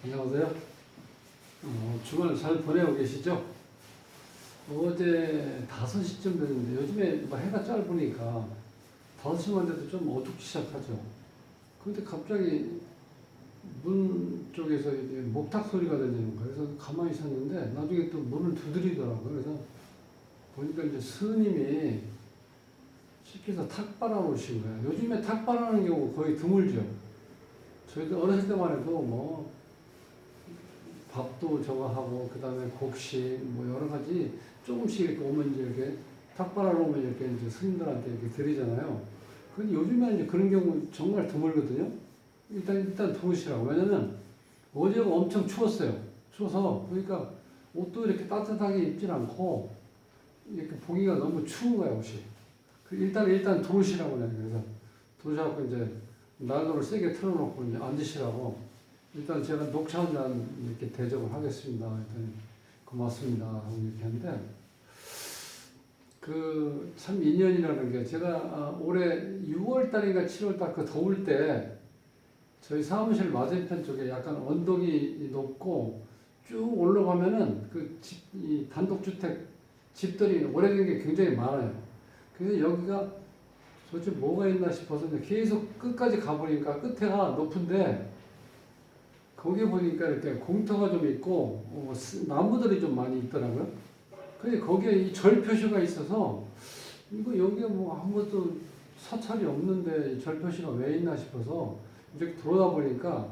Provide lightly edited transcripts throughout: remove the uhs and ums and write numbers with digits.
안녕하세요. 주말 잘 보내고 계시죠? 어제 5시쯤 됐는데 요즘에 뭐 해가 짧으니까 5시만 돼도 좀 어둡기 시작하죠. 근데 갑자기 문 쪽에서 이제 목탁 소리가 들리는 거예요. 그래서 가만히 있었는데 나중에 또 문을 두드리더라고요. 그래서 보니까 이제 스님이 쉽게 해서 탁발아 오신 거예요. 요즘에 탁발하는 경우 거의 드물죠. 저희도 어렸을 때만 해도 뭐 밥도 저거 하고 그다음에 곡식 뭐 여러 가지 조금씩 이렇게 오면 이제 이렇게 탁발하러 오면 이렇게 이제 스님들한테 이렇게 드리잖아요. 근데 요즘에 이제 그런 경우 정말 드물거든요. 일단 들어오시라고. 왜냐면 어제가 엄청 추웠어요. 추워서 그러니까 옷도 이렇게 따뜻하게 입질 않고 이렇게 보기가 너무 추운 거야 옷이. 일단 들어오시라고 그래요. 그래서 들어오셔갖고 이제 난로를 세게 틀어놓고 이제 앉으시라고. 일단 제가 녹차 한 잔 이렇게 대접을 하겠습니다. 일단 고맙습니다. 하고 이렇게 하는데, 참 인연이라는 게 제가 올해 6월 달인가 7월 달 그 더울 때 저희 사무실 맞은편 쪽에 약간 언덕이 높고 쭉 올라가면은 이 단독주택 집들이 오래된 게 굉장히 많아요. 그래서 여기가 도대체 뭐가 있나 싶어서 계속 끝까지 가보니까 끝에가 높은데 거기 보니까 이렇게 공터가 좀 있고 나무들이 좀 많이 있더라고요. 근데 거기에 이 절 표시가 있어서 이거 여기에 뭐 아무것도 사찰이 없는데 이 절 표시가 왜 있나 싶어서 이렇게 돌아다 보니까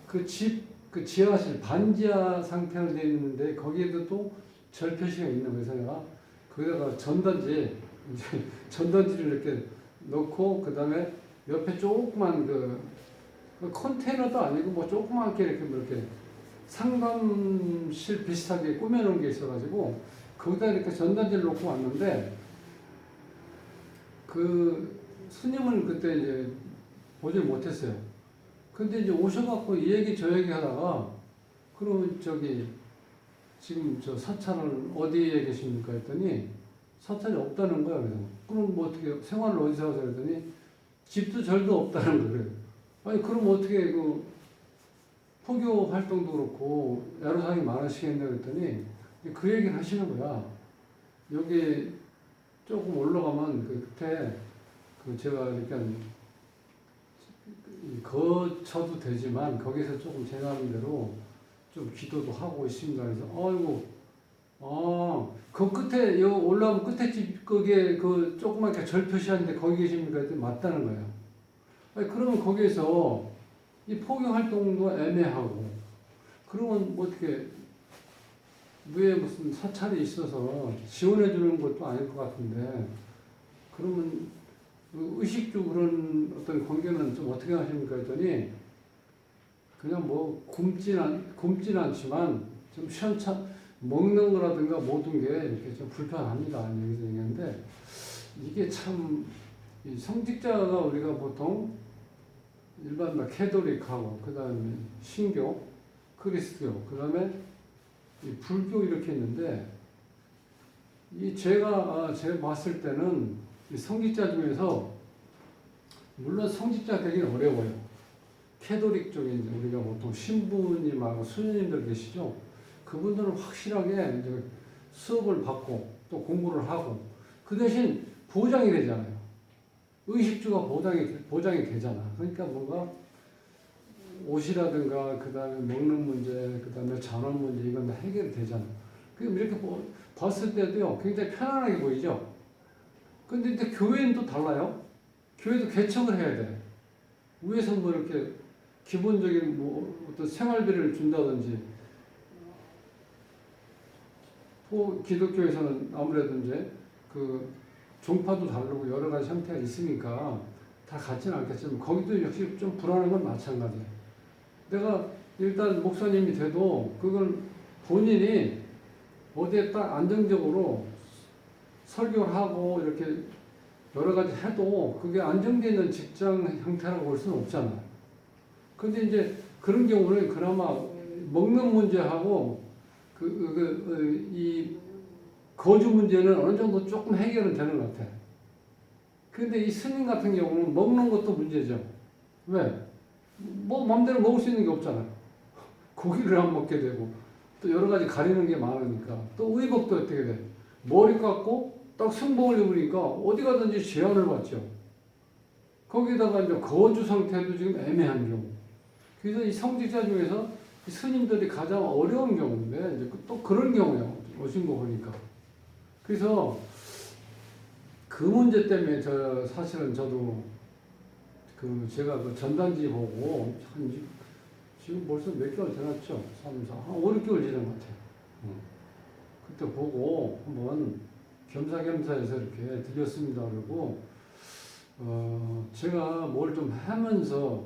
그 지하실 반지하 상태로 되어 있는데 거기에도 또 절 표시가 있는 거예요. 내가 거기다가 전단지를 이렇게 넣고 그 다음에 옆에 조그만 컨테이너도 아니고 뭐 조그맣게 이렇게 상담실 비슷하게 꾸며놓은 게 있어가지고 거기다 이렇게 전단지를 놓고 왔는데 그 스님은 그때 이제 보질 못했어요. 근데 이제 오셔갖고 이 얘기 저 얘기 하다가 그럼 지금 저 사찰은 어디에 계십니까 했더니 사찰이 없다는 거야. 그래서 그럼 뭐 어떻게 생활을 어디서 하세요 했더니 집도 절도 없다는 거예요. 아니 그럼 어떻게 포교 활동도 그렇고 애로사항이 많으시겠냐 그랬더니 그 얘기를 하시는 거야. 여기 조금 올라가면 그때 제가 이렇게 거쳐도 되지만 거기서 조금 제 나름대로 좀 기도도 하고 있습니다. 그래서 그 끝에 요 올라오면 끝에 집 그게 조그맣게 절 표시하는데 거기 계십니까? 했더니 맞다는 거예요. 아니 그러면 거기에서 이 포교 활동도 애매하고 그러면 뭐 어떻게 위에 무슨 사찰이 있어서 지원해 주는 것도 아닐 것 같은데 그러면 의식주 그런 어떤 관계는 좀 어떻게 하십니까 했더니 그냥 뭐 굶진 않지만 좀 시원찮 먹는 거라든가 모든 게 이렇게 좀 불편합니다. 여기서 얘기하는데 이게 참 성직자가 우리가 보통 일반 캐톨릭하고 그 다음에 신교, 그리스도, 그 다음에 불교 이렇게 있는데 제가 봤을 때는 이 성직자 중에서 물론 성직자 되기는 어려워요. 캐톨릭 쪽에 이제 우리가 보통 신부님하고 수녀님들 계시죠. 그분들은 확실하게 이제 수업을 받고 또 공부를 하고 그 대신 보장이 되잖아요. 의식주가 보장이 되잖아. 그러니까 뭔가 옷이라든가 그 다음에 먹는 문제, 그 다음에 잔원 문제 이건 다 해결이 되잖아. 그럼 이렇게 봤을 때도요 굉장히 편안하게 보이죠. 근데 교회는 또 달라요. 교회도 개척을 해야 돼. 위에서 뭐 이렇게 기본적인 뭐 어떤 생활비를 준다든지 기독교에서는 아무래도 이제 종파도 다르고 여러 가지 형태가 있으니까 다 같지는 않겠지만 거기도 역시 좀 불안한 건 마찬가지예요. 내가 일단 목사님이 돼도 그걸 본인이 어디에 딱 안정적으로 설교를 하고 이렇게 여러 가지 해도 그게 안정되어 있는 직장 형태라고 볼 수는 없잖아요. 근데 이제 그런 경우는 그나마 먹는 문제하고 이 거주 문제는 어느 정도 조금 해결은 되는 것 같아. 근데 이 스님 같은 경우는 먹는 것도 문제죠. 왜? 뭐 맘대로 먹을 수 있는 게 없잖아. 고기를 안 먹게 되고 또 여러 가지 가리는 게 많으니까 또 의복도 어떻게 돼? 머리 깎고 딱 승복을 입으니까 어디 가든지 제한을 받죠. 거기다가 이제 거주 상태도 지금 애매한 경우. 그래서 이 성직자 중에서 이 스님들이 가장 어려운 경우인데 이제 또 그런 경우예요. 오신 거 보니까. 그래서 그 문제 때문에 사실은 저도 제가 그 전단지 보고 지금 벌써 몇 개월 지났죠? 3, 4, 한 5, 6개월 지난 것 같아요. 그때 보고 한번 겸사겸사해서 이렇게 드렸습니다. 그리고 제가 뭘 좀 하면서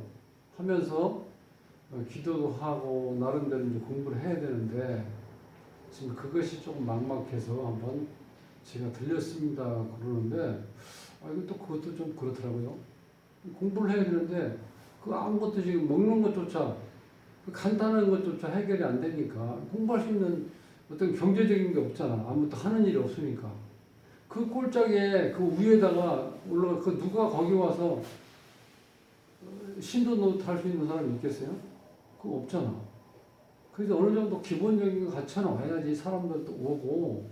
기도도 하고 나름대로 이제 공부를 해야 되는데 지금 그것이 조금 막막해서 한번 제가 들렸습니다 그러는데 그것도 좀 그렇더라고요. 공부를 해야 되는데 그 아무것도 지금 먹는 것조차 간단한 것조차 해결이 안 되니까 공부할 수 있는 어떤 경제적인 게 없잖아. 아무것도 하는 일이 없으니까. 그 꼴짝에 그 위에다가 그 누가 거기 와서 신도 노트 할 수 있는 사람이 있겠어요? 그거 없잖아. 그래서 어느 정도 기본적인 거 갖춰 놔야지 사람들도 오고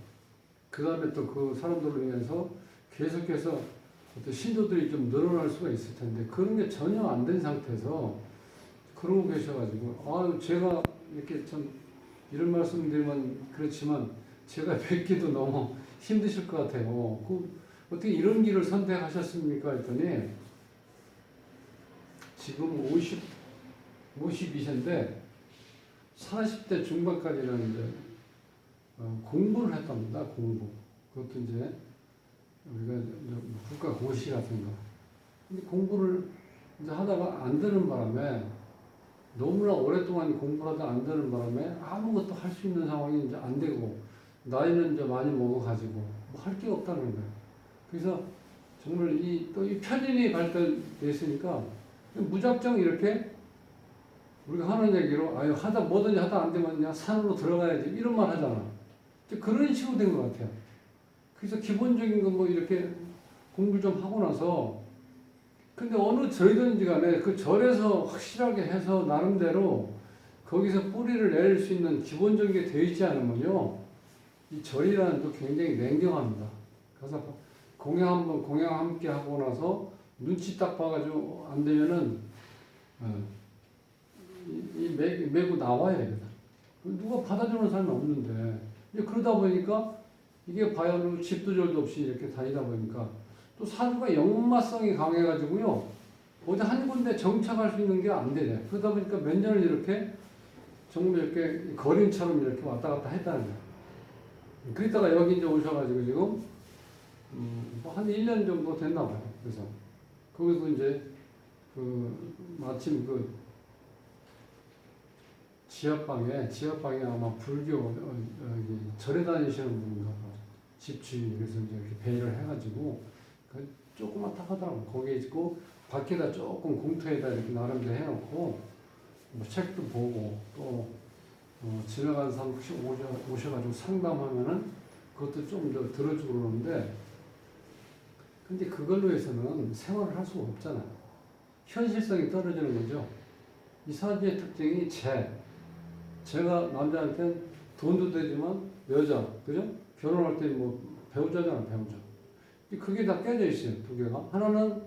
그 다음에 또 그 사람들을 위해서 계속해서 어떤 신도들이 좀 늘어날 수가 있을 텐데 그런 게 전혀 안 된 상태에서 그러고 계셔가지고 제가 이렇게 참 이런 말씀 드리면 그렇지만 제가 뵙기도 너무 힘드실 것 같아요. 어떻게 이런 길을 선택하셨습니까? 했더니 지금 52세인데 40대 중반까지는 이제 공부를 했답니다. 공부. 그것도 이제 우리가 국가 고시 같은 거. 근데 공부를 이제 하다가 안 되는 바람에 너무나 오랫동안 공부를 하다 안 되는 바람에 아무것도 할 수 있는 상황이 이제 안 되고 나이는 이제 많이 먹어가지고 뭐 할 게 없다는 거예요. 그래서 정말 또 이 편인이 발달돼 있으니까 무작정 이렇게 우리가 하는 얘기로 뭐든지 하다 안 되면 그냥 산으로 들어가야지 이런 말 하잖아. 그런 식으로 된 것 같아요. 그래서 기본적인 거 뭐 이렇게 공부를 좀 하고 나서 근데 어느 절이든지 간에 그 절에서 확실하게 해서 나름대로 거기서 뿌리를 내릴 수 있는 기본적인 게 되어 있지 않으면요. 이 절이라는 또 굉장히 냉정합니다. 그래서 공양 함께 하고 나서 눈치 딱 봐가지고 안 되면은 메고 나와야 됩니다. 누가 받아주는 사람이 없는데 이제 그러다 보니까 이게 바야흐로 집도 절도 없이 이렇게 다니다 보니까 또 사주가 역마성이 강해가지고요. 어디 한 군데 정착할 수 있는 게 안 되네. 그러다 보니까 몇 년을 이렇게 정말 이렇게 거린처럼 이렇게 왔다 갔다 했다는 거예요. 그러다가 여기 이제 오셔가지고 지금 한 1년 정도 됐나 봐요. 그래서 거기서 이제 마침 지하방에 아마 불교 절에 다니시는 분인가 봐. 집주인 그래서 이제 이렇게 배려를 해가지고 조그맣다 하더라고. 거기에 있고 밖에다 조금 공터에다 이렇게 나름대로 해놓고 뭐 책도 보고 또 지나가는 사람 혹시 오셔가지고 상담하면은 그것도 좀 더 들어주고 그러는데 근데 그걸로 해서는 생활을 할 수가 없잖아요. 현실성이 떨어지는 거죠. 이 사주의 특징이 제가 남자한테는 돈도 되지만 여자, 그죠? 결혼할 때 뭐 배우자잖아, 배우자. 그게 다 깨져 있어요, 두 개가. 하나는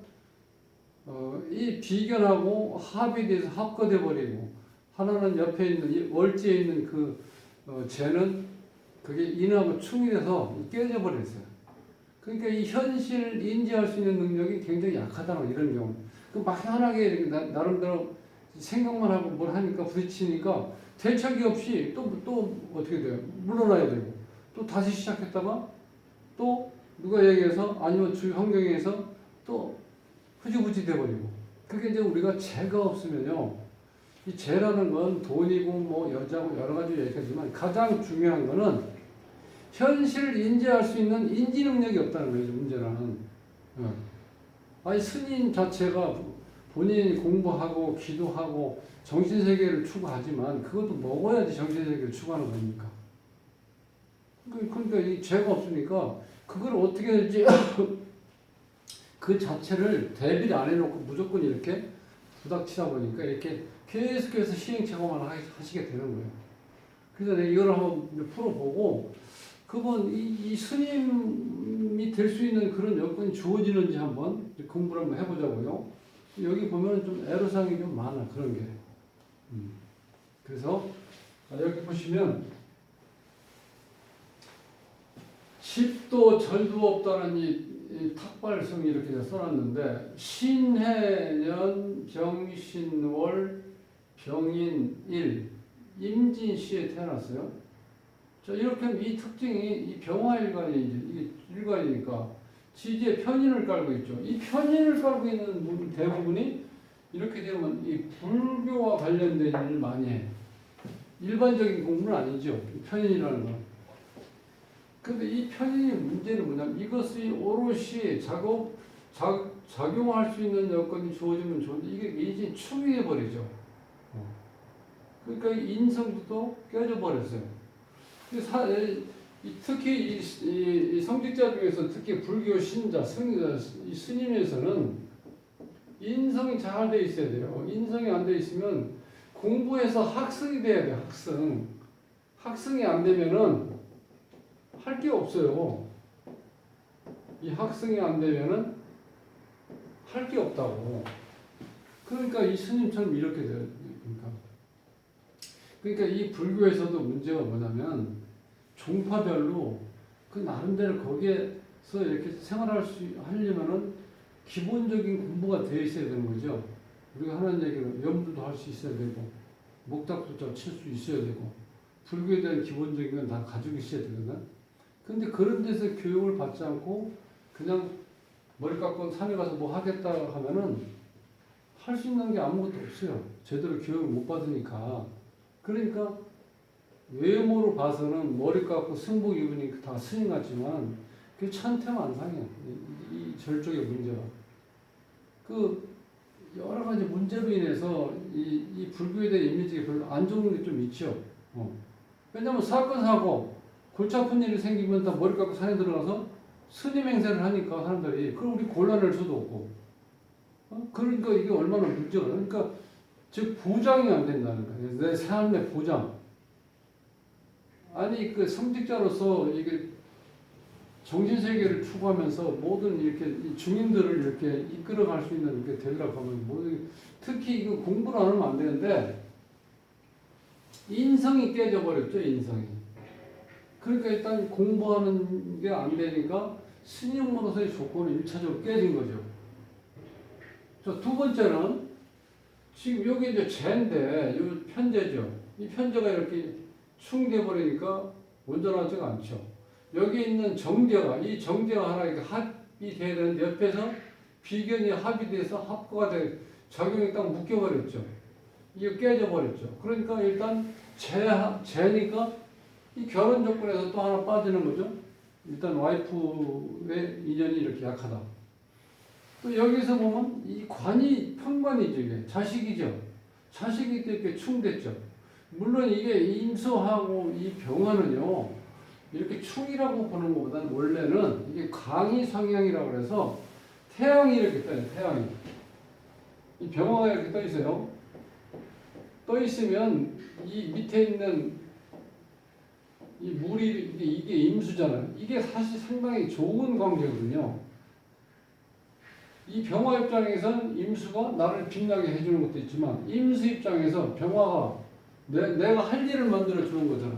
이 비견하고 합이 돼서 합거돼 버리고 하나는 옆에 있는 월지에 있는 재는 그게 인하고 충이 돼서 깨져 버렸어요. 그러니까 이 현실 인지할 수 있는 능력이 굉장히 약하다는 이런 경우. 막연하게 이렇게 나름대로 생각만 하고 뭘 하니까 부딪히니까 대책이 없이 또 어떻게 돼요? 물러나야 되고 또 다시 시작했다가 또 누가 얘기해서 아니면 주위 환경에서 또 흐지부지 돼버리고 그게 이제 우리가 재가 없으면요. 이 재라는 건 돈이고 뭐 여자고 여러 가지 얘기하지만 가장 중요한 거는 현실을 인지할 수 있는 인지 능력이 없다는 거예요. 문제는. 아니 스님 자체가 본인이 공부하고 기도하고 정신세계를 추구하지만 그것도 먹어야지 정신세계를 추구하는 거니까. 그러니까 이 죄가 없으니까 그걸 어떻게 될지 그 자체를 대비를 안 해놓고 무조건 이렇게 부닥치다 보니까 이렇게 계속해서 시행착오만 하시게 되는 거예요. 그래서 내가 이걸 한번 풀어보고 그분 이 스님이 될 수 있는 그런 여건이 주어지는지 한번 공부를 한번 해보자고요. 여기 보면 좀 애로사항이 좀 많아 그런 게. 그래서 여기 보시면 집도 절도 없다는 이 탁발성이 이렇게 써놨는데 신해년 병신월 병인일 임진시에 태어났어요. 자 이렇게 하면 이 특징이 이 병화일간이지 이게 일간이니까 지지에 편인을 깔고 있죠. 이 편인을 깔고 있는 대부분이 이렇게 되면 이 불교와 관련된 일을 많이 해. 일반적인 공부는 아니죠. 편인이라는 건. 근데 이 편인의 문제는 뭐냐면 이것이 오롯이 작용할 수 있는 여건이 주어지면 좋은데 이게 이제 충이해버리죠. 그러니까 인성도 깨져버렸어요. 특히 이 성직자 중에서 특히 불교 신자, 스님에서는 인성이 잘 돼 있어야 돼요. 인성이 안 돼 있으면 공부해서 학승이 돼야 돼요. 학승. 학승이 안 되면은 할 게 없어요. 이 학승이 안 되면은 할 게 없다고. 그러니까 이 스님처럼 이렇게 돼요. 그러니까 이 불교에서도 문제가 뭐냐면 종파별로 그 나름대로 거기에서 이렇게 생활할 수 하려면은 기본적인 공부가 되어 있어야 되는 거죠. 우리가 하는 얘기는 염두도 할 수 있어야 되고 목탁도 칠 수 있어야 되고 불교에 대한 기본적인 건 다 가지고 있어야 되거든. 근데 그런 데서 교육을 받지 않고 그냥 머리 깎고 산에 가서 뭐 하겠다 하면은 할 수 있는 게 아무것도 없어요. 제대로 교육을 못 받으니까. 그러니까 외모로 봐서는 머리 깎고 승복 입으니까 다 스님 같지만 그게 천태만상이에요. 이 절쪽의 문제가. 그 여러 가지 문제로 인해서 이 불교에 대한 이미지가 별로 안 좋은 게 좀 있죠. 왜냐면 사건, 골치 아픈 일이 생기면 다 머리 깎고 산에 들어가서 스님 행세를 하니까 사람들이 그럼 우리 곤란할 수도 없고 그러니까 이게 얼마나 문제가 그러니까 즉 보장이 안 된다는 거예요. 내 삶의 보장. 아니 그 성직자로서 이게 정신세계를 추구하면서 모든 이렇게 중인들을 이렇게 이끌어갈 수 있는 이렇게 되리라고 하면 모든 특히 이거 공부를 안 하면 안 되는데 인성이 깨져버렸죠. 인성이. 그러니까 일단 공부하는 게 안 되니까 스님으로서의 조건이 1차적으로 깨진 거죠. 자, 두 번째는 지금 여기 이제 재인데 이 편재죠. 이 편재가 이렇게 충돼 버리니까 온전하지가 않죠. 여기 있는 정제가 이 정제가 하나 이렇게 합이 돼야 되는데 옆에서 비견이 합이 돼서 합거가 돼 작용이 딱 묶여 버렸죠. 이게 깨져 버렸죠. 그러니까 일단 재니까 이 결혼 조건에서 또 하나 빠지는 거죠. 일단 와이프의 인연이 이렇게 약하다. 또 여기서 보면 이 관이 편관이죠. 이게 자식이죠. 자식이 또 이렇게 충됐죠. 물론 이게 임수하고 이 병화는요 이렇게 충이라고 보는 것보다는 원래는 이게 강이 성향이라고 그래서 태양이 이렇게 떠요. 태양이 이 병화가 이렇게 떠 있어요. 떠 있으면 이 밑에 있는 이 물이 이게 임수잖아요. 이게 사실 상당히 좋은 관계거든요. 이 병화 입장에서는 임수가 나를 빛나게 해주는 것도 있지만 임수 입장에서 병화가 내가 할 일을 만들어 주는 거잖아.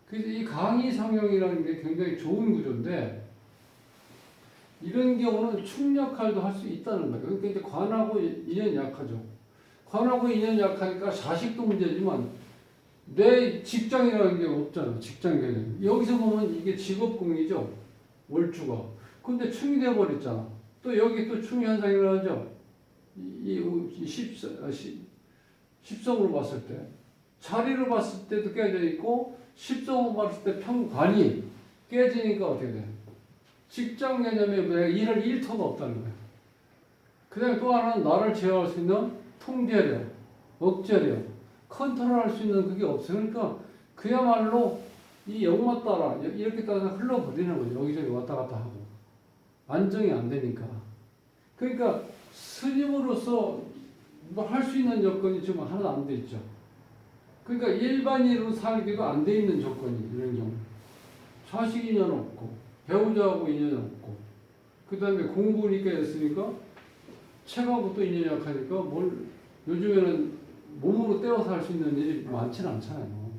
그래서 이 강의 성형이라는 게 굉장히 좋은 구조인데 이런 경우는 충 역할도 할 수 있다는 거예요. 그러니까 이제 관하고 인연이 약하죠. 관하고 인연이 약하니까 자식도 문제지만 내 직장이라는 게 없잖아. 직장 개념. 여기서 보면 이게 직업궁이죠. 월주가. 근데 충이 돼버렸잖아. 또 여기 또 충 현상이라고 하죠. 십성으로 봤을 때. 자리로 봤을 때도 깨져 있고, 십성으로 봤을 때 편관이 깨지니까 어떻게 돼? 직장 개념에 내가 일할 일터가 없다는 거야. 그 다음에 또 하나는 나를 제어할 수 있는 통제력, 억제력, 컨트롤할 수 있는 그게 없어요. 그러니까 그야말로 이 역마 따라 이렇게 따라 흘러버리는 거죠. 여기저기 왔다 갔다 하고. 안정이 안 되니까. 그러니까 스님으로서 뭐 할 수 있는 여건이 지금 하나도 안 돼 있죠. 그러니까 일반인으로 살기도 안 돼 있는 조건이 이런 경우. 자식 인연 없고 배우자하고 인연이 없고 그 다음에 공부니까 했으니까 책하고 또 인연이 약하니까 뭘 요즘에는 몸으로 떼어서 할 수 있는 일이 많지는 않잖아요.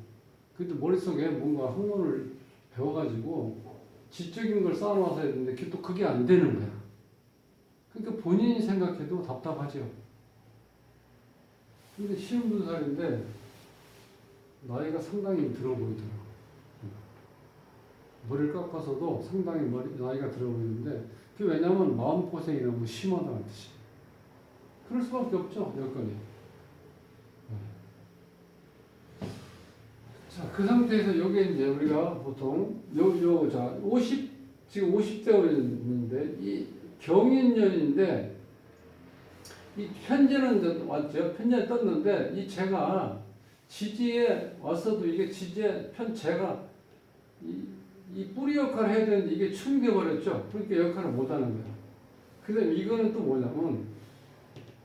근데 머릿속에 뭔가 학문을 배워가지고 지적인 걸 쌓아놔서 해야 되는데 또 그게 안 되는 거야. 그러니까 본인이 생각해도 답답하죠. 근데 52살인데 나이가 상당히 들어 보이더라고. 머리를 깎아서도 상당히 나이가 들어 보이는데 그게 왜냐면 마음고생이 너무 심하다는 뜻이. 그럴 수밖에 없죠, 여건이. 자, 그 상태에서 여기에 이제 우리가 보통 자, 50 지금 50대였는데 이 경인년인데 이 편제는 왔죠. 편제 떴는데 이 제가 지지에 왔어도 이게 지지에 제가 이 뿌리 역할을 해야 되는데 이게 충이 돼버렸죠. 그러니까 역할을 못하는 거예요. 그다음 이거는 또 뭐냐면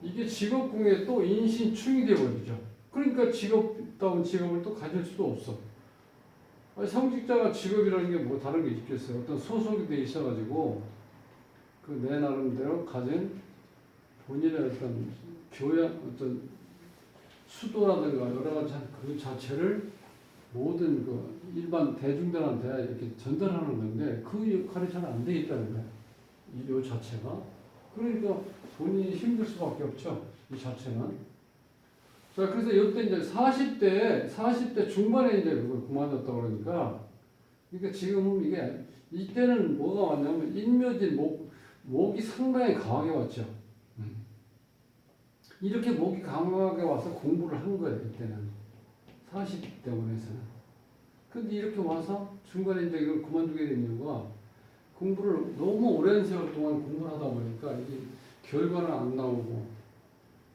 이게 직업궁에 또 인신충이 돼버리죠. 그러니까 직업다운 직업을 또 가질 수도 없어. 아니, 성직자가 직업이라는 게 뭐 다른 게 있겠어요. 어떤 소속이 돼 있어가지고 그 내 나름대로 가진 본인의 어떤 교양, 어떤 수도라든가 여러 가지 그 자체를 모든 그 일반 대중들한테 이렇게 전달하는 건데 그 역할이 잘 안 돼 있다는 거예요. 이 자체가. 그러니까 본인이 힘들 수밖에 없죠. 이 자체는. 자, 그래서 이때 이제 40대 중반에 이제 그걸 그만뒀다 그러니까, 그러니까 지금 이게, 이때는 뭐가 왔냐면, 인묘진 목이 상당히 강하게 왔죠. 이렇게 목이 강하게 와서 공부를 한 거예요, 이때는. 40대원에서는. 근데 이렇게 와서 중간에 이제 이걸 그만두게 된 이유가, 공부를 너무 오랜 세월 동안 공부를 하다 보니까, 이게 결과는 안 나오고,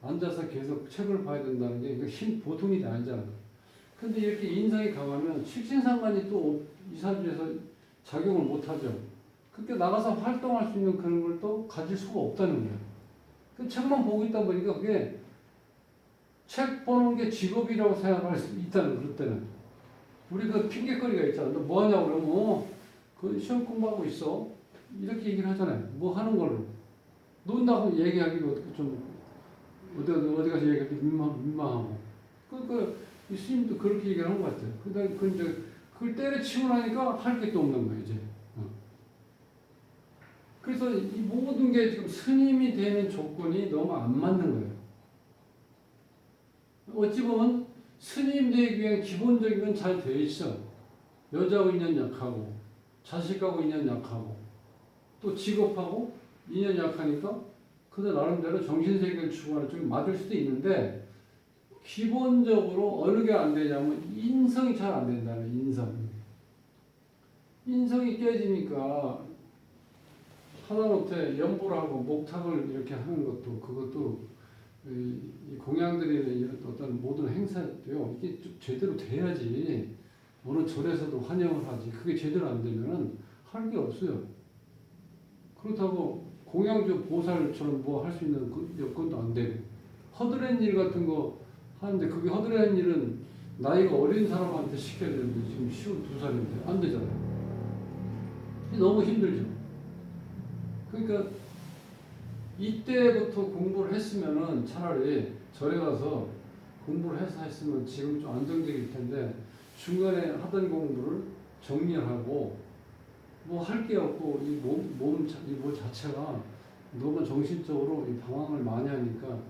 앉아서 계속 책을 봐야 된다는 게 보통이 일이 아니잖아요. 근데 이렇게 인상이 강하면 식신상관이 또 2, 3주에서 작용을 못 하죠. 그렇게 나가서 활동할 수 있는 그런 걸 또 가질 수가 없다는 거예요. 그 책만 보고 있다 보니까 그게 책 보는 게 직업이라고 생각할 수 있다는 그럴 때는. 우리 그 핑계거리가 있잖아. 너 뭐 하냐고 그러면 그 시험 공부하고 있어. 이렇게 얘기를 하잖아요. 뭐 하는 걸로. 논다고 얘기하기도 좀 어디 가서 얘기할 때 민망하고. 이 스님도 그렇게 얘기를 한 것 같아요. 그다음에 그걸 때려치고 나니까 할 게 또 없는 거예요, 이제. 그래서 이 모든 게 지금 스님이 되는 조건이 너무 안 맞는 거예요. 어찌 보면 스님 되기 위한 기본적인 건 잘 되어 있어. 여자하고 인연 약하고, 자식하고 인연 약하고, 또 직업하고 인연 약하니까 그들 나름대로 정신세계를 추구하는 쪽이 맞을 수도 있는데 기본적으로 어느 게 안 되냐면 인성이 잘 안 된다는 인성이 깨지니까 하다못해 연보를 하고 목탁을 이렇게 하는 것도 그것도 이 공양들이나 이런 어떤 모든 행사도요 이게 좀 제대로 돼야지 어느 절에서도 환영을 하지 그게 제대로 안 되면은 할 게 없어요. 그렇다고 공양주 보살처럼 뭐 할 수 있는 그 여건도 안 되고 허드렛 일 같은 거 하는데 그게 허드렛 일은 나이가 어린 사람한테 시켜야 되는데 지금 52살인데 안 되잖아요. 너무 힘들죠. 그러니까 이때부터 공부를 했으면은 차라리 절에 가서 공부를 해서 했으면 지금 좀 안정적일 텐데 중간에 하던 공부를 정리하고 뭐 할 게 없고 이 몸 자체가 너무 정신적으로 이 방황을 많이 하니까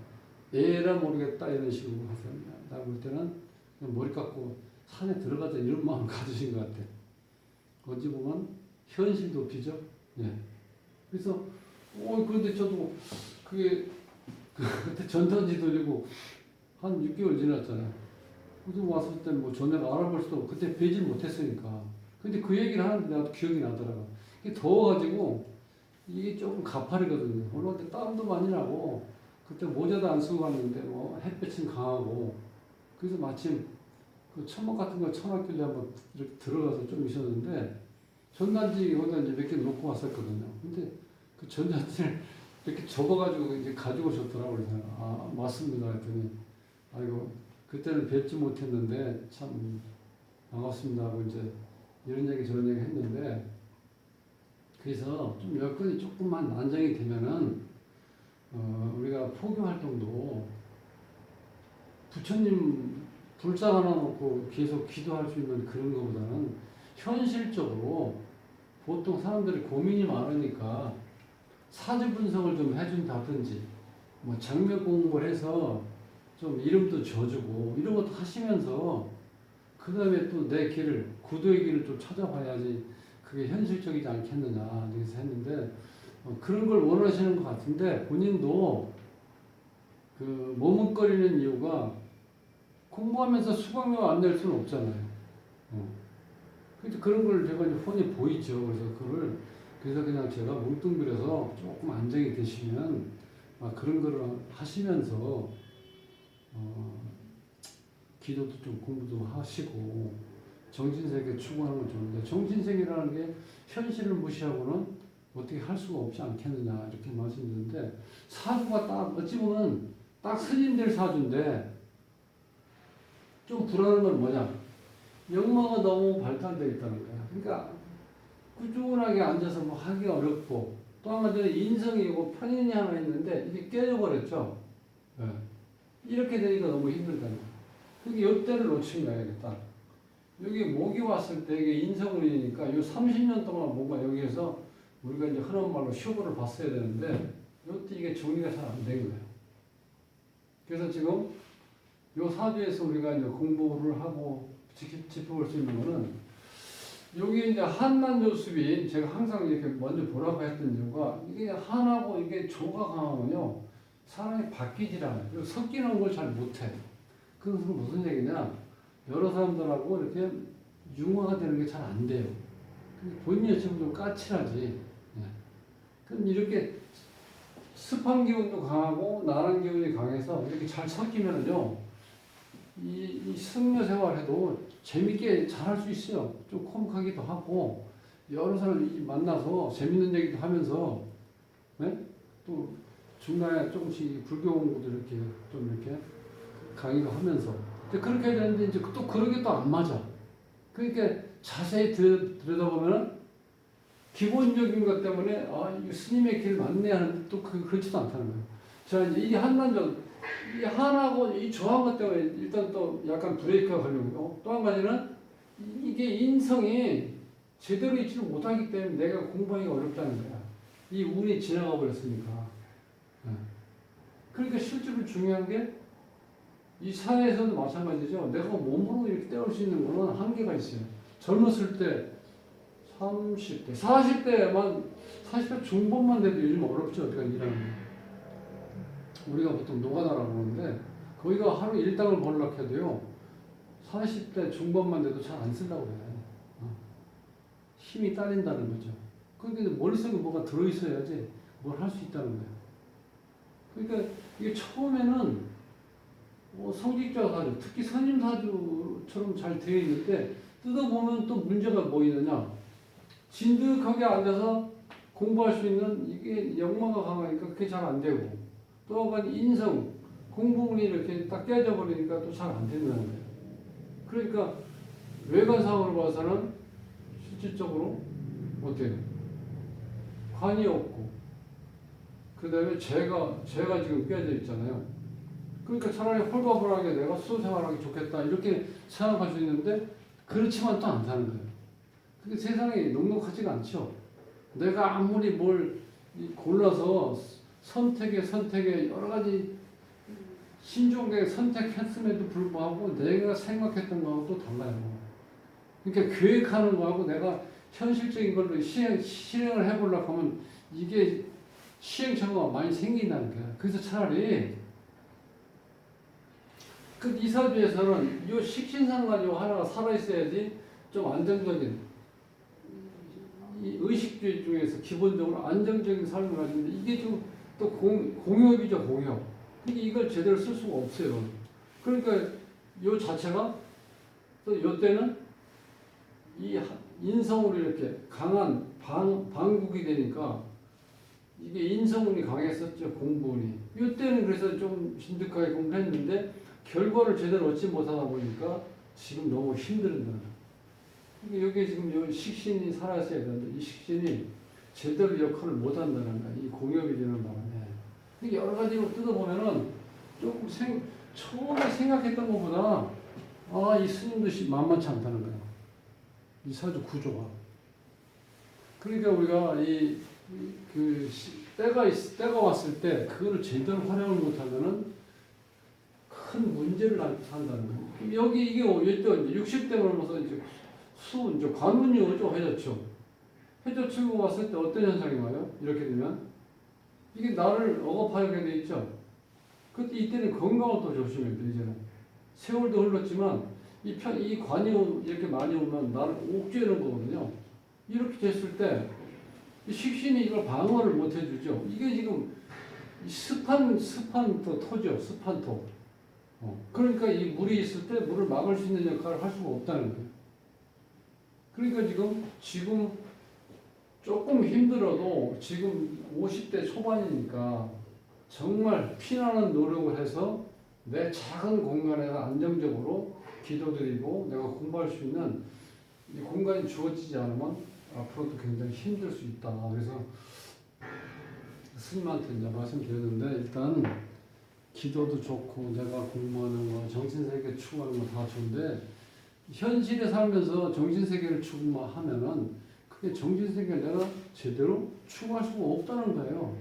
에라 모르겠다 이런 식으로 하세요. 나 볼 때는 그냥 머리 깎고 산에 들어가자 이런 마음을 가지신 것 같아. 어찌 보면 현실 도피죠. 예. 그래서 그런데 저도 그게 그때 전단지 돌리고 한 6개월 지났잖아요. 그래서 왔을 때 뭐 전화를 알아볼 수도 없고 그때 뵈질 못했으니까. 근데 그 얘기를 하는데 나도 기억이 나더라고. 이게 더워가지고 이게 조금 가파르거든요. 올라올 때 땀도 많이 나고 그때 모자도 안 쓰고 갔는데 뭐 햇볕은 강하고 그래서 마침 그 천막 같은 걸 쳐놨길래 한번 이렇게 들어가서 좀 있었는데 전단지 거기다 이제 몇 개 놓고 왔었거든요. 근데 그 전단지를 이렇게 적어가지고 이제 가지고 오셨더라고요. 그래서 아 맞습니다 했더니 아이고 그때는 뵙지 못했는데 참 반갑습니다 하고 이제 이런 얘기 저런 얘기 했는데 그래서 좀 여건이 조금만 안정이 되면은 우리가 포교 활동도 부처님 불상 하나 놓고 계속 기도할 수 있는 그런 것보다는 현실적으로 보통 사람들이 고민이 많으니까 사주 분석을 좀 해준다든지 뭐 장면 공부를 해서 좀 이름도 져주고 이런 것도 하시면서 그 다음에 또 내 길을 구도의 길을 좀 찾아봐야지 그게 현실적이지 않겠느냐 그래서 했는데 그런 걸 원하시는 것 같은데 본인도 그 머뭇거리는 이유가 공부하면서 수강료 안 낼 수는 없잖아요. 그래서 그런 걸 제가 이제 훤히 보이죠. 그래서 그냥 제가 뭉뚱그려서 조금 안정이 되시면 그런 거를 하시면서 기도도 좀 공부도 하시고 정신세계 추구하는 건 좋은데 정신세계라는 게 현실을 무시하고는 어떻게 할 수가 없지 않겠느냐 이렇게 말씀드렸는데 사주가 딱 어찌 보면 딱 스님들 사주인데 좀 불안한 건 뭐냐 역마가 너무 발달되어 있다는 거야. 그러니까 꾸준하게 앉아서 뭐 하기 어렵고 또 한 가지는 인성이고 편인이 하나 있는데 이게 깨져버렸죠. 네. 이렇게 되니까 너무 힘들다는 거야. 그러니까 이때를 놓친 거야. 이게 딱. 여기 목이 왔을 때 이게 인성운이니까 이 30년 동안 뭔가 여기에서 우리가 이제 흔한 말로 쇼부를 봤어야 되는데 이때 이게 정리가 잘 안 된 거예요. 그래서 지금 요 사주에서 우리가 이제 공부를 하고 짚어볼 수 있는 거는 여기 이제 한난조습이 제가 항상 이렇게 먼저 보라고 했던 이유가 이게 한하고 이게 조가 강하면요 사람이 바뀌질 않아요. 그리고 섞이는 걸 잘 못해. 그것은 무슨 얘기냐? 여러 사람들하고 이렇게 융화가 되는 게 잘 안 돼요. 본인이 지금 좀 까칠하지. 그럼 이렇게 습한 기운도 강하고 나란 기운이 강해서 이렇게 잘 섞이면은요, 이 승려 생활해도 재밌게 잘 할 수 있어요. 좀 코믹하기도 하고, 여러 사람 만나서 재밌는 얘기도 하면서, 네? 또 중간에 조금씩 불교 공부도 이렇게 좀 이렇게 강의도 하면서. 근데 그렇게 해야 되는데, 이제 또 그런 게 또 안 맞아. 그러니까 자세히 들여다보면은 기본적인 것 때문에, 이 스님의 길 맞네 하는데 또 그렇지도 않다는 거예요. 자, 이제 이 한난전, 이 한하고 이 저한 것 때문에 일단 또 약간 브레이크가 걸리고, 또 한 가지는 이게 인성이 제대로 있지를 못하기 때문에 내가 공부하기가 어렵다는 거야. 이 운이 지나가 버렸으니까. 그러니까 실제로 중요한 게 이 사회에서도 마찬가지죠. 내가 몸으로 이렇게 때울 수 있는 거는 한계가 있어요. 젊었을 때 30대, 40대 중반만 돼도 요즘 어렵죠. 어디가 일하는 게. 우리가 보통 노가다라고 하는데 거기가 하루 일당을 벌려고 해도요 40대 중반만 돼도 잘 안 쓰려고 해요. 힘이 딸린다는 거죠. 그러니까 머릿속에 뭐가 들어있어야지 뭘 할 수 있다는 거예요. 그러니까 이게 처음에는 성직자 사주, 특히 선임 사주처럼 잘 되어 있는데 뜯어보면 또 문제가 뭐 있느냐. 진득하게 앉아서 공부할 수 있는 이게 역마가 강하니까 그게 잘 안 되고 또 한 가지 인성, 공부운이 이렇게 딱 깨져버리니까 또 잘 안 된다는 거예요. 그러니까 외관상으로 봐서는 실질적으로 어때요? 관이 없고 그 다음에 죄가 지금 깨져 있잖아요. 그러니까 차라리 홀가분하게 내가 수생활하기 좋겠다 이렇게 생각할 수 있는데 그렇지만 또 않다는 거예요. 그게 세상이 넉넉하지가 않죠. 내가 아무리 뭘 골라서 선택에 여러 가지 신중하게 선택했음에도 불구하고 내가 생각했던 거하고 또 달라요. 그러니까 계획하는 거하고 내가 현실적인 걸로 실행을 해보려고 하면 이게 시행착오가 많이 생긴다는 거야. 그래서 차라리 그 이사주에서는 이 식신상관 요 하나가 살아있어야지 좀 안정적인 이 의식주의 중에서 기본적으로 안정적인 삶을 가지는데 이게 좀 또 공업이죠, 공업. 그러니까 이걸 제대로 쓸 수가 없어요. 그러니까 요 자체가 또 요때는 이 인성으로 이렇게 강한 방국이 되니까 이게 인성운이 강했었죠. 공부운이. 이때는 그래서 좀 신득하게 공부했는데 결과를 제대로 얻지 못하다 보니까 지금 너무 힘들다. 여기 지금 요 식신이 살아있어야 되는데 이 식신이 제대로 역할을 못한다는 거야. 이 공업이 되는 바람에. 여러 가지로 뜯어보면은 조금 처음에 생각했던 것보다 이 스님도 만만치 않다는 거야. 이 사주 구조가. 그러니까 우리가 때가 왔을 때 그거를 제대로 활용을 못하면은 큰 문제를 산다는 거예요. 여기 이게 60대 넘어서 이제 이제 관운이 오죠. 해저치고 왔을 때 어떤 현상이 와요? 이렇게 되면 이게 나를 억압하게 돼 있죠. 그때 이때는 건강을 또 조심해야 돼. 이제는 세월도 흘렀지만 이 관이 이렇게 많이 오면 나를 옥죄는 거거든요. 이렇게 됐을 때 이 식신이 이걸 방어를 못 해주죠. 이게 지금 습한 토죠. 습한 토. 그러니까 이 물이 있을 때 물을 막을 수 있는 역할을 할 수가 없다는 거예요. 그러니까 지금 조금 힘들어도 지금 50대 초반이니까 정말 피나는 노력을 해서 내 작은 공간에서 안정적으로 기도드리고 내가 공부할 수 있는 이 공간이 주어지지 않으면 앞으로도 굉장히 힘들 수 있다. 그래서 스님한테 이제 말씀드렸는데 일단 기도도 좋고 내가 공부하는 거, 정신세계 추구하는 거 다 좋은데 현실에 살면서 정신세계를 추구하면은 그게 정신세계를 내가 제대로 추구할 수가 없다는 거예요.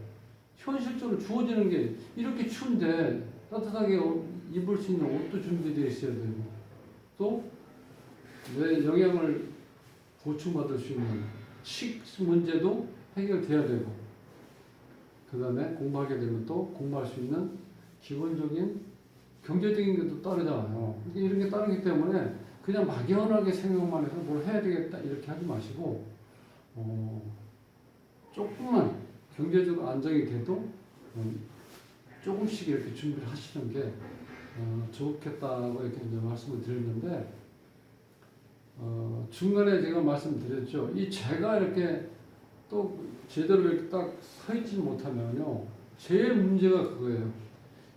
현실적으로 주어지는 게 이렇게 추운데 따뜻하게 입을 수 있는 옷도 준비되어 있어야 되고 또 내 영양을 보충받을 수 있는 식 문제도 해결돼야 되고 그 다음에 공부하게 되면 또 공부할 수 있는 기본적인 경제적인 것도 따르잖아요. 이런 게 따르기 때문에 그냥 막연하게 생각만 해서 뭘 해야 되겠다 이렇게 하지 마시고 조금만 경제적으로 안정이 돼도 조금씩 이렇게 준비를 하시는 게 좋겠다고 이렇게 이제 말씀을 드렸는데 중간에 제가 말씀드렸죠. 이 제가 이렇게 또 제대로 이렇게 딱 서 있지 못하면요. 제일 문제가 그거예요.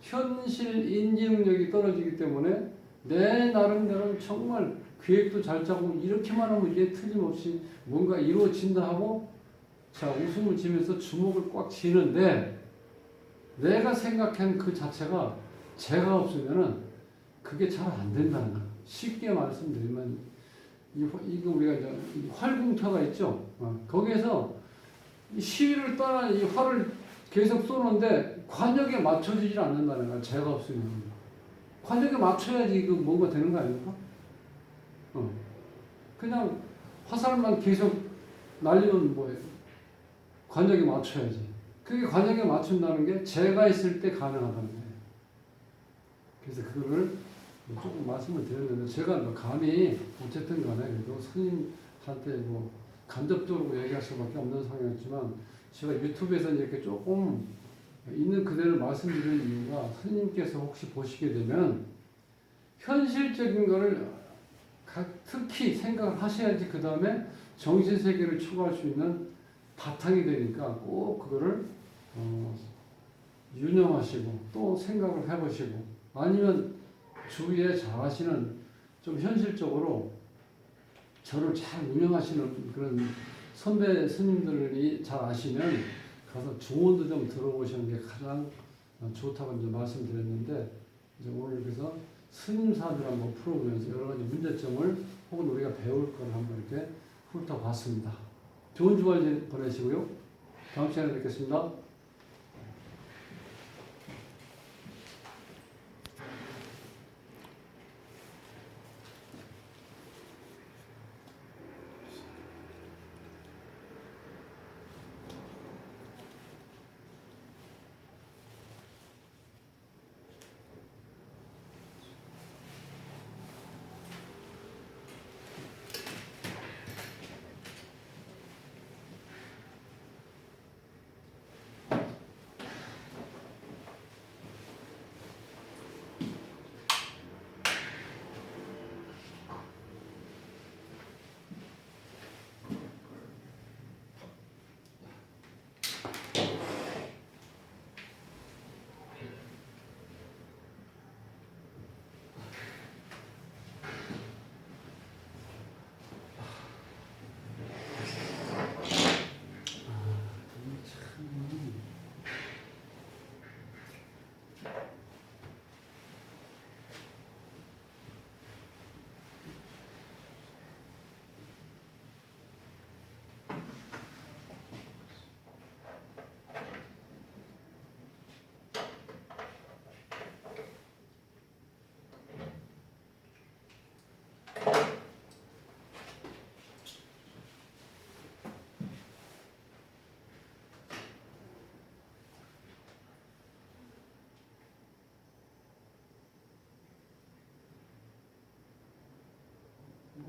현실 인지 능력이 떨어지기 때문에 내 나름대로 정말 계획도 잘 짜고 이렇게만 하면 이게 틀림없이 뭔가 이루어진다 하고 자 웃음을 지면서 주먹을 꽉 쥐는데 내가 생각한 그 자체가 제가 없으면은 그게 잘 안 된다는 거예요. 쉽게 말씀드리면 이거 우리가 이제 활궁터가 있죠. 거기에서 이 시위를 떠나 이 활을 계속 쏘는데 관역에 맞춰지질 않는다는 거야. 제가 없으면 관역에 맞춰야지 이거 뭔가 되는 거 아닙니까? 그냥 화살만 계속 날리면 뭐예요? 관역에 맞춰야지. 그게 관역에 맞춘다는 게 제가 있을 때 가능하다는 거예요. 그래서 그거를 조금 말씀을 드렸는데 제가 뭐 감히 어쨌든 간에 그래도 스님한테 뭐 간접적으로 얘기할 수밖에 없는 상황이었지만 제가 유튜브에서 이렇게 조금 있는 그대로 말씀드리는 이유가 스님께서 혹시 보시게 되면 현실적인 거를 특히 생각을 하셔야지 그 다음에 정신세계를 추구할 수 있는 바탕이 되니까 꼭 그거를 유념하시고 또 생각을 해보시고 아니면 주위에 잘 아시는 좀 현실적으로 저를 잘 운영하시는 그런 선배 스님들이 잘 아시면 가서 조언도 좀 들어보시는 게 가장 좋다고 이제 말씀드렸는데 이제 오늘 그래서 스님 사주를 한번 풀어보면서 여러 가지 문제점을 혹은 우리가 배울 걸 한번 이렇게 훑어봤습니다. 좋은 주말 보내시고요. 다음 시간에 뵙겠습니다.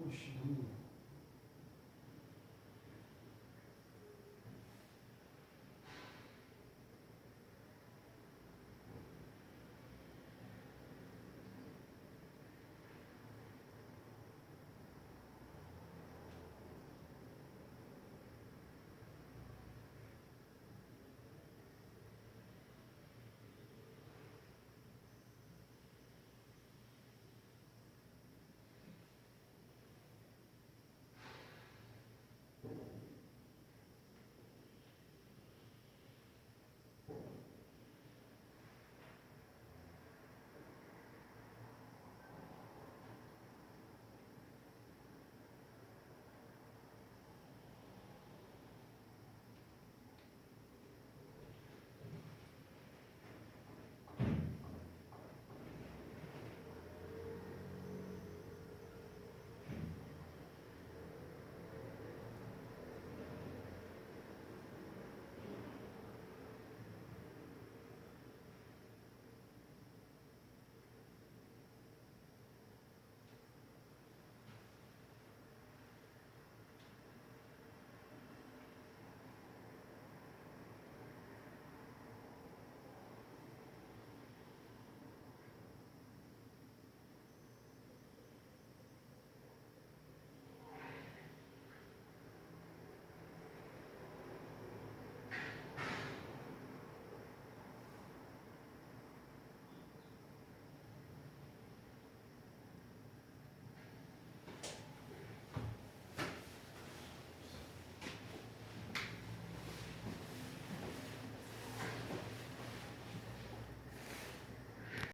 오시는